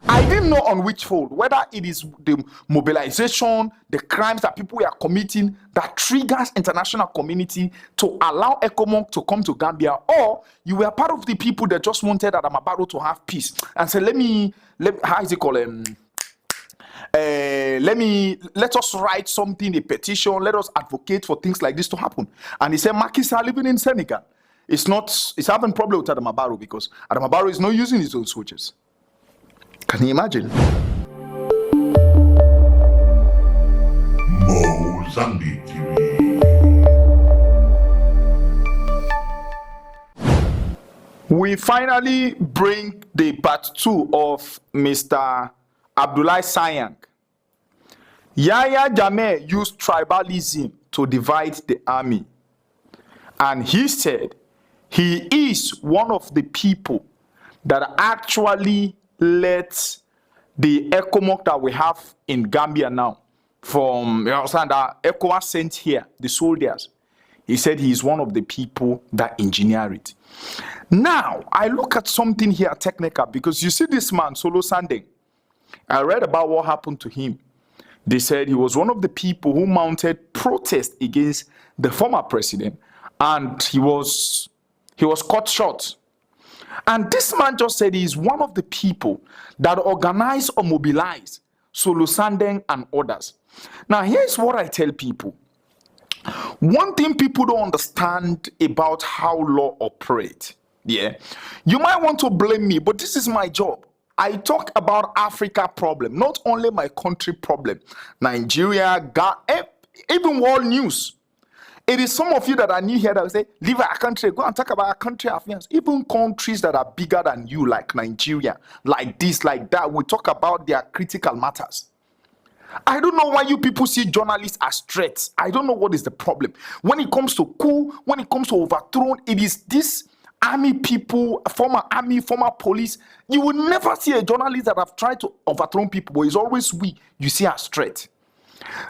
I didn't know on which fold, whether it is the mobilization, the crimes that people are committing that triggers international community to allow ECOMOG to come to Gambia, or you were part of the people that just wanted Adamabaro to have peace and say, how is it called? Let us write something, a petition, let us advocate for things like this to happen. And he said, Marquis are living in Senegal. It's having problem with Adamabaro because Adamabaro is not using his own soldiers. Can you imagine? Mozambique TV. We finally bring the part 2 of Mr. Abdoulaye Sayang. Yahya Jammeh used tribalism to divide the army. And he said he is one of the people that actually let the ECOMOG that we have in Gambia now, from that ECOWAS sent here, the soldiers. He said he is one of the people that engineer it. Now, I look at something here technical because you see this man, Solo Sandeng. I read about what happened to him. They said he was one of the people who mounted protest against the former president, and he was cut short. And this man just said he's one of the people that organize or mobilize Solo Sandeng and others. Now, here's what I tell people. One thing people don't understand about how law operates. Yeah, you might want to blame me, but this is my job. I talk about Africa problem, not only my country problem. Nigeria, Ghana, even world news. It is some of you that are new here that will say, leave our country, go and talk about our country affairs. Even countries that are bigger than you, like Nigeria, like this, like that, we talk about their critical matters. I don't know why you people see journalists as threats. I don't know what is the problem. When it comes to coup, when it comes to overthrown, it is this army people, former army, former police. You will never see a journalist that have tried to overthrow people, but it's always we you see as threat.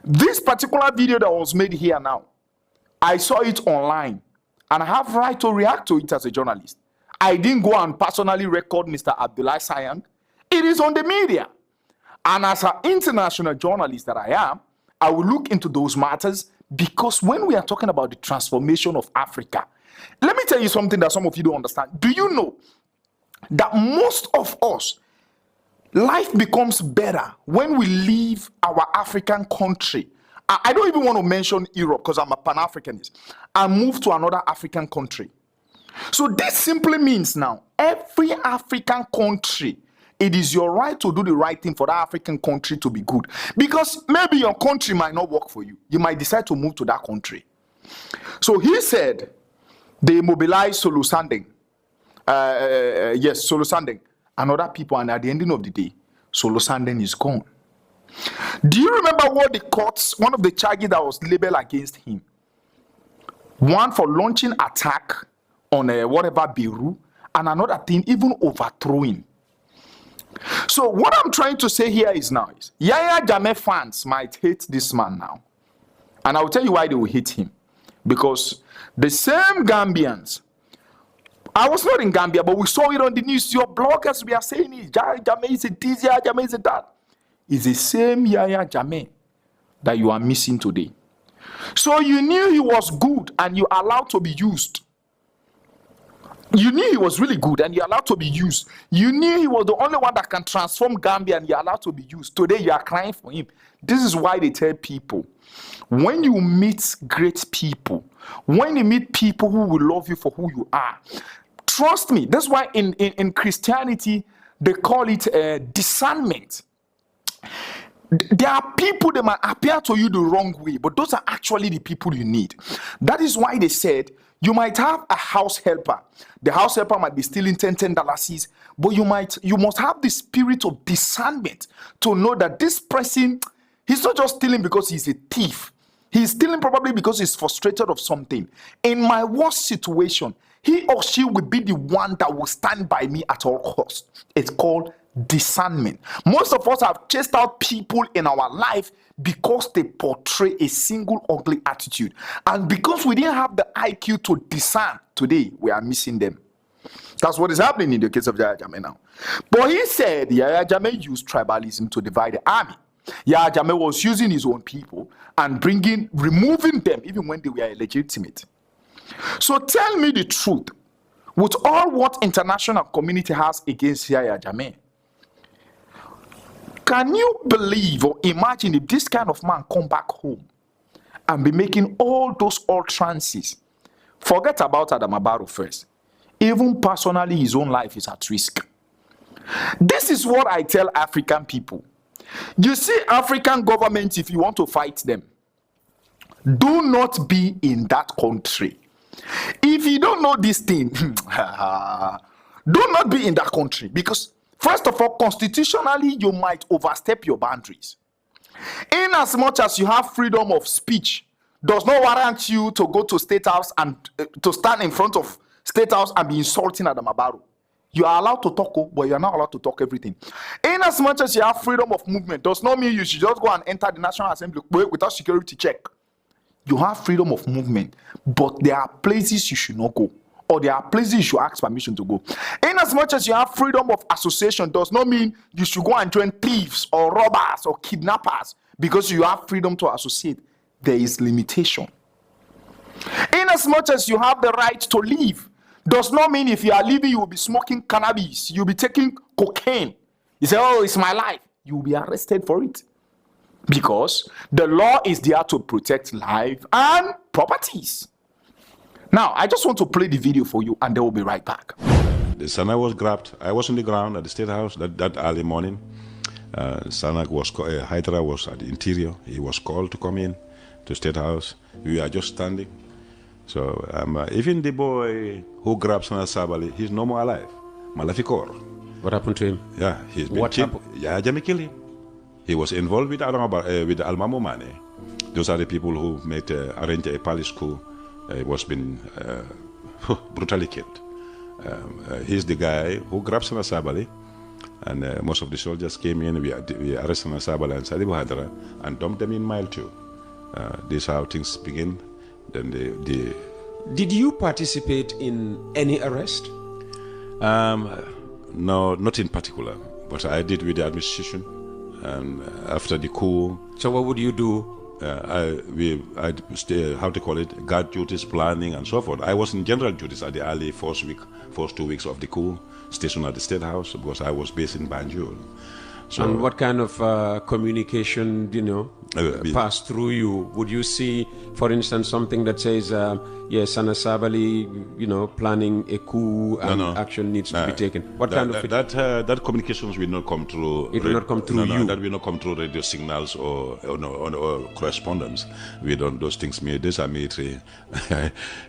This particular video that was made here now, I saw it online, and I have right to react to it as a journalist. I didn't go and personally record Mr. Abdoulaye Sayang. It is on the media. And as an international journalist that I am, I will look into those matters because when we are talking about the transformation of Africa, let me tell you something that some of you don't understand. Do you know that most of us, life becomes better when we leave our African country? I don't even want to mention Europe because I'm a Pan-Africanist, and move to another African country. So this simply means now, every African country, it is your right to do the right thing for that African country to be good. Because maybe your country might not work for you. You might decide to move to that country. So he said they mobilized Solo Sandeng. Yes, Solo Sandeng and other people, and at the ending of the day, Solo Sandeng is gone. Do you remember what the courts, one of the charges that was labeled against him? One for launching attack on whatever Beirut, and another thing, even overthrowing. So what I'm trying to say here is now, Yahya Jammeh fans might hate this man now. And I will tell you why they will hate him. Because the same Gambians, I was not in Gambia, but we saw it on the news. Your bloggers, we are saying it. Yahya Jammeh is a this, Yahya Jammeh is a that. It's the same Yahya Jammeh that you are missing today. So you knew he was good and you allowed to be used. You knew he was really good and you allowed to be used. You knew he was the only one that can transform Gambia and you allowed to be used. Today you are crying for him. This is why they tell people, when you meet great people, when you meet people who will love you for who you are, trust me, that's why in Christianity, they call it discernment. There are people that might appear to you the wrong way, but those are actually the people you need. That is why they said you might have a house helper. The house helper might be stealing $10, but you must have the spirit of discernment to know that this person, he's not just stealing because he's a thief. He's stealing probably because he's frustrated of something. In my worst situation, he or she will be the one that will stand by me at all costs. It's called discernment. Most of us have chased out people in our life because they portray a single ugly attitude, and because we didn't have the IQ to discern, today we are missing them. That's what is happening in the case of Yahya Jammeh now. But he said Yahya Jammeh used tribalism to divide the army. Yahya Jammeh was using his own people and removing them even when they were illegitimate. So tell me the truth. With all what international community has against Yahya Jammeh, can you believe or imagine if this kind of man come back home and be making all those utterances? Forget about Adama Barrow first. Even personally, his own life is at risk. This is what I tell African people. You see, African governments, if you want to fight them, do not be in that country. If you don't know this thing, do not be in that country, because first of all, constitutionally, you might overstep your boundaries. In as much as you have freedom of speech, does not warrant you to go to State House and to stand in front of State House and be insulting Adama Barrow. You are allowed to talk, but you are not allowed to talk everything. In as much as you have freedom of movement, does not mean you should just go and enter the National Assembly without security check. You have freedom of movement, but there are places you should not go, or there are places you should ask permission to go. In as much as you have freedom of association, does not mean you should go and join thieves or robbers or kidnappers because you have freedom to associate. There is limitation. In as much as you have the right to leave, does not mean if you are leaving, you will be smoking cannabis, you'll be taking cocaine. You say, oh, it's my life. You will be arrested for it. Because the law is there to protect life and properties. Now, I just want to play the video for you and then we'll be right back. The Sana was grabbed. I was on the ground at the State House that early morning. Sana was, Hydra was at the interior. He was called to come in to State House. We are just standing. So even the boy who grabbed Sana Sabali, he's no more alive. Malafikor. What happened to him? Yeah, he's been killed. Yeah, Jammeh killed him. He was involved with Almamo Mane. Those are the people who made arranged a palace coup. He was been brutally killed. He's the guy who grabbed Sana Sabali, and most of the soldiers came in. We arrested Sana Sabali and Sadibu Hadra and dumped them in Mile 2. This is how things begin. Then Did you participate in any arrest? No, not in particular, but I did with the administration. And after the coup, so what would you do? How to call it, guard duties, planning, and so forth. I was in general duties at the early first 2 weeks of the coup, stationed at the State House because I was based in Banjul. So, and what kind of communication, passed through you? Would you see, for instance, something that says, yes, Sana Sabali, planning a coup and action needs to be taken? What kind of that communications will not come through. It will not come through you. That will not come through radio signals or correspondence. We don't those things. These are military.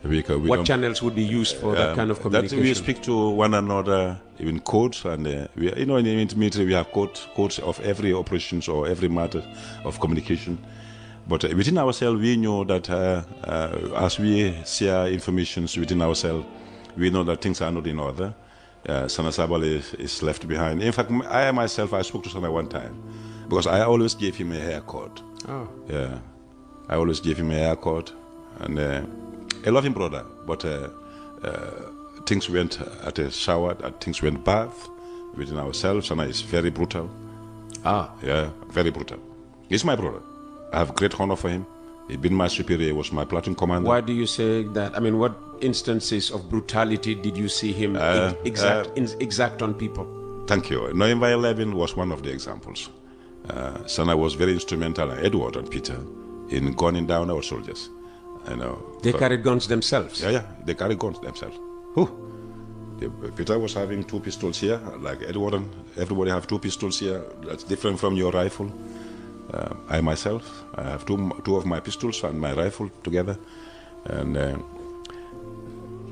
What channels would be used for that kind of communication? That we speak to one another in codes, and in the military we have codes of every operations or every matter of communication. But within ourselves, we know that as we share information within ourselves, we know that things are not in order. Sana Sabali is left behind. In fact, I spoke to Sana one time because I always gave him a haircut. Oh. Yeah, I always gave him a haircut, and I love him, brother. But things went at a shower, things went bad within ourselves. Sana is very brutal. Yeah, very brutal. He's my brother. I have great honor for him. He's been my superior. He was my platoon commander. Why do you say that? I mean, what instances of brutality did you see him exact on people? Thank you. November 11 was one of the examples. Sana was very instrumental, Edward and Peter, in gunning down our soldiers. They carried guns themselves? Yeah, they carried guns themselves. Peter was having 2 pistols here, like Edward, and everybody have 2 pistols here. That's different from your rifle. I myself, I have two of my pistols and my rifle together, and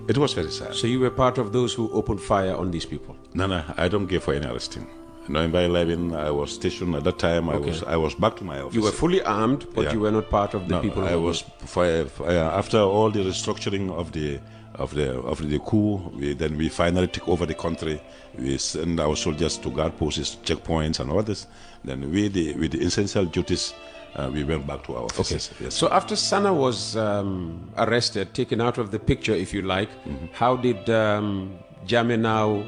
it was very sad. So you were part of those who opened fire on these people? No, I don't give for any arresting. November 11, I was stationed at that time. Okay. I was back to my office. You were fully armed, but you were not part of the people. I was after all the restructuring of the coup. Then we finally took over the country. We send our soldiers to guard posts, checkpoints, and all this. Then with the essential duties, we went back to our offices. Okay. Yes. So after Sana was arrested, taken out of the picture, if you like, how did Jammeh now,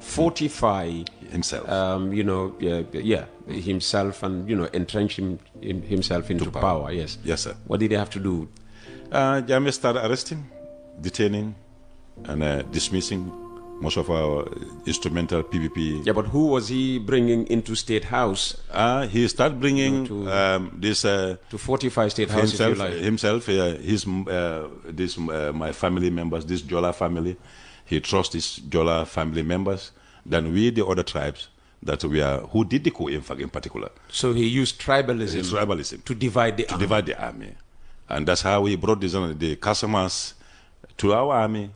fortify himself. Himself and, entrench himself into power. Yes. Yes, sir. What did they have to do? Jammeh started arresting, detaining, and dismissing most of our instrumental PVP. Yeah, but who was he bringing into State House? He started bringing to fortify State House, himself. If you like. Himself, my family members, this Jola family. He trusts these Jola family members. Then we, the other tribes that who did the coup, in fact, in particular. So he used tribalism. To divide the army. Divide the army, and that's how he brought the Casamas to our army.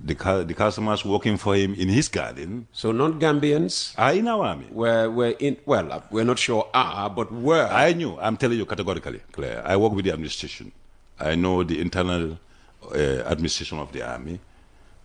The customers working for him in his garden. So non-Gambians are in our army. We're not sure but were. I knew. I'm telling you categorically, Claire. I work with the administration. I know the internal administration of the army.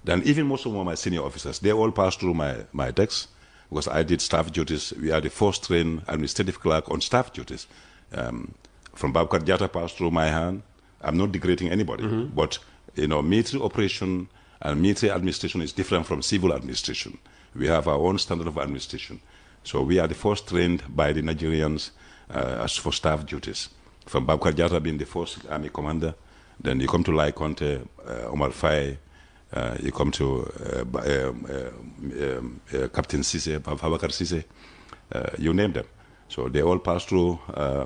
Then even most of my senior officers, they all passed through my decks because I did staff duties. We are the first trained administrative clerk on staff duties. From Babkar Jatta passed through my hand. I'm not degrading anybody, but military operation and military administration is different from civil administration. We have our own standard of administration. So we are the first trained by the Nigerians as for staff duties. From Babkar Jatta being the first army commander, then you come to Like Koita, Omar Faye, you come to Captain Sise, Babakar Sise, you name them. So they all pass through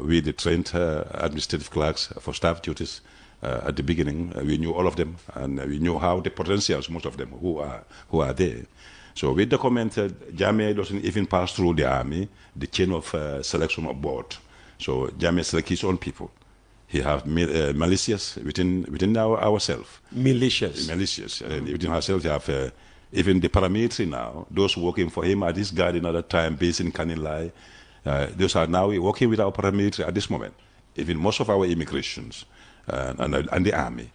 with the trained administrative clerks for staff duties. At the beginning, we knew all of them, and we knew how the potentials, most of them, who are there. So we documented. Jammeh doesn't even pass through the army, the chain of selection of board. So Jammeh selects his own people. He has militias within ourselves. Militias, and within ourselves, he have even the paramilitary now. Those working for him at this garden at that time, based in Kanilai, those are now working with our paramilitary at this moment. Even most of our immigrations. And the army,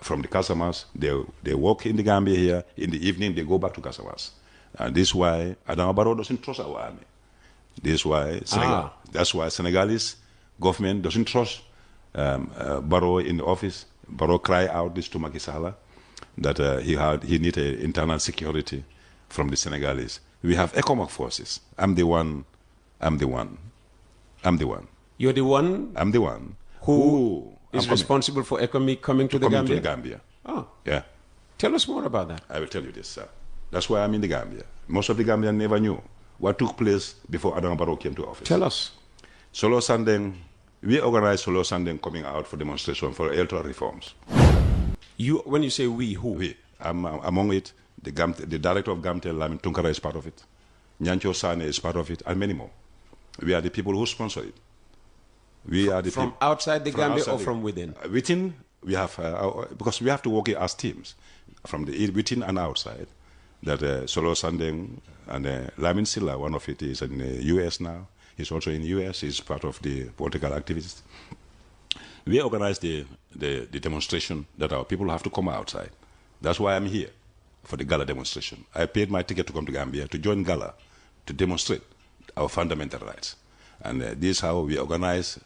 from the Casamas, they work in the Gambia here. In the evening, they go back to Casamas. And this is why Adama Barrow doesn't trust our army. This is why that's why Senegalese government doesn't trust Barrow in the office. Barrow cry out this to Macky Sall that he need internal security from the Senegalese. We have economic forces. I'm the one. You're the one? I'm the one. Who is responsible for economy coming to the Gambia? To the Gambia. Oh. Yeah. Tell us more about that. I will tell you this, sir. That's why I'm in the Gambia. Most of the Gambians never knew what took place before Adama Barrow came to office. Tell us. Solo Sandeng, we organized Solo Sandeng coming out for demonstration for electoral reforms. When you say we, who? We. Among it, the director of Gamtel, Lamin Tunkara, is part of it. Nyancho Sane is part of it, and many more. We are the people who sponsor it. We are the from outside the Gambia or from within? Within, we have, because we have to work as teams, from the within and outside. That Solo Sandeng and Lamin Silla, one of it is in the US now. He's also in the US, he's part of the political activists. We organized the demonstration that our people have to come outside. That's why I'm here, for the gala demonstration. I paid my ticket to come to Gambia to join gala, to demonstrate our fundamental rights. And this is how we organize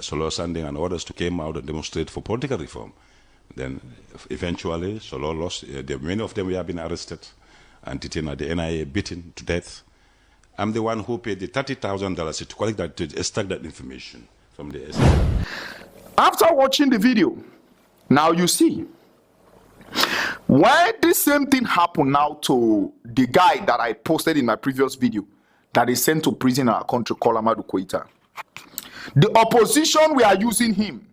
Solo Sandeng and others to come out and demonstrate for political reform. Then eventually Solo lost. Many of them have been arrested and detained at the NIA, beaten to death. I'm the one who paid the $30,000 to collect that, to extract that information from the SA. After watching the video, now you see why this same thing happened now to the guy that I posted in my previous video that is sent to prison in our country called Like Koita. The opposition, we are using him.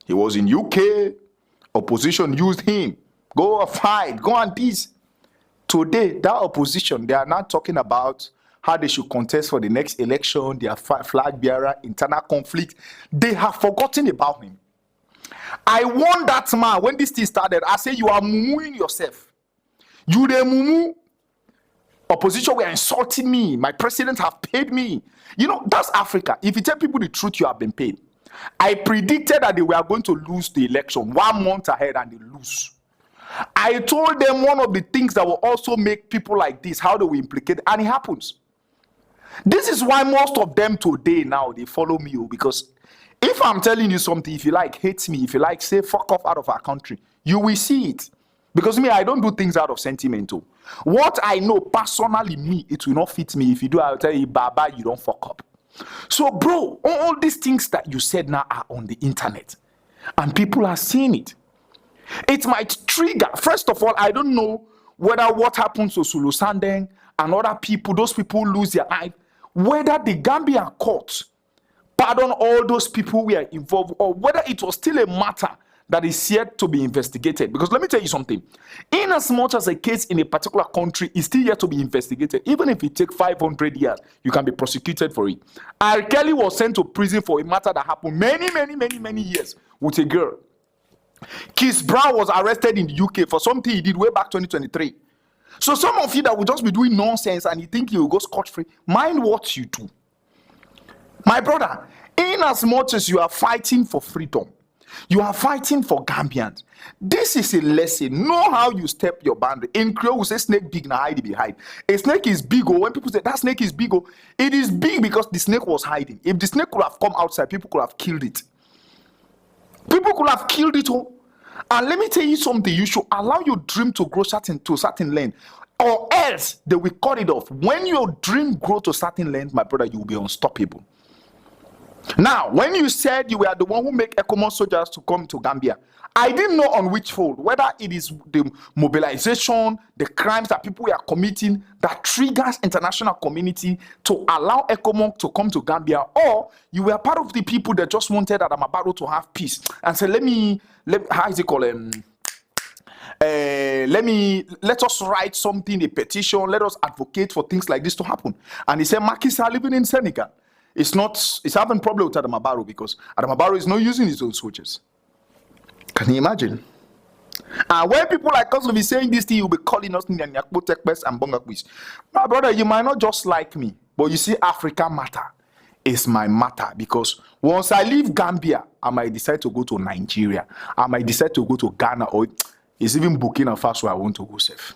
He was in UK. Opposition used him. Go fight, go and this. Today, that opposition, they are not talking about how they should contest for the next election, their flag bearer, internal conflict. They have forgotten about him. I warned that man when this thing started. I said, you are muumuing yourself. You the mumu. Opposition were insulting me. My president have paid me. You know, that's Africa. If you tell people the truth, you have been paid. I predicted that they were going to lose the election 1 month ahead and they lose. I told them one of the things that will also make people like this, how they will implicate, and it happens. This is why most of them today now, they follow me, because if I'm telling you something, if you like, hate me, if you like, say fuck off out of our country, you will see it. Because me, I don't do things out of sentiment. Too. What I know personally, me, it will not fit me. If you do, I'll tell you, Baba, you don't fuck up. So, bro, all these things that you said now are on the internet. And people are seeing it. It might trigger. First of all, I don't know whether what happens to Sulu Sandeng and other people, those people lose their life, whether the Gambia court pardon all those people who are involved, or whether it was still a matter that is yet to be investigated. Because let me tell you something. In as much as a case in a particular country is still yet to be investigated, even if it takes 500 years, you can be prosecuted for it. R. Kelly was sent to prison for a matter that happened many years with a girl. Chris Brown was arrested in the UK for something he did way back 2023. So some of you that will just be doing nonsense and you think you will go scot-free, mind what you do. My brother, in as much as you are fighting for freedom, you are fighting for Gambians. This is a lesson. Know how you step your boundary. In Creole, we say snake big, now hide behind. A snake is big, or when people say that snake is big, it is big because the snake was hiding. If the snake could have come outside, people could have killed it. People could have killed it all. And let me tell you something. You should allow your dream to grow to a certain length, or else they will cut it off. When your dream grows to a certain length, my brother, you will be unstoppable. Now, when you said you were the one who make ECOMOS soldiers to come to Gambia, I didn't know on which fold, whether it is the mobilization, the crimes that people are committing that triggers international community to allow ECOMOS to come to Gambia, or you were part of the people that just wanted Adamabaro to have peace and say, how is it called? Let us write something, a petition, let us advocate for things like this to happen. And he said, Makis are living in Senegal. It's having problem with Adamabaro because Adamabaro is not using his own soldiers. Can you imagine? And when people like us will be saying this thing, you'll be calling us Nyanyakbo Tekbes and Bongakwis. My brother, you might not just like me, but you see, Africa matter is my matter, because once I leave Gambia, I might decide to go to Nigeria. I might decide to go to Ghana, or it's even Burkina Faso I want to go safe.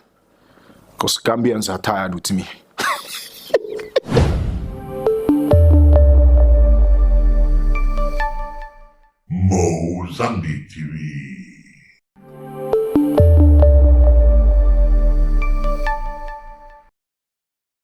Because Gambians are tired with me. Mozambique TV.